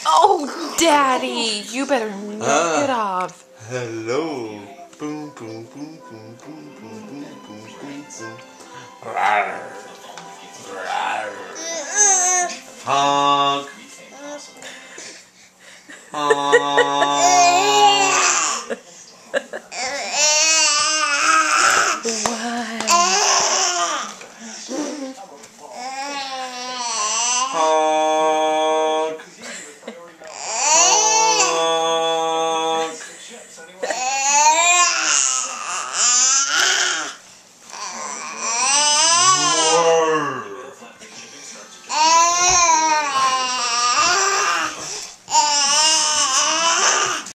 Oh, Daddy, you better knock it off. Hello. Boom, boom, boom, boom, boom, boom, boom, boom, boom, boom. Rawr. Rawr.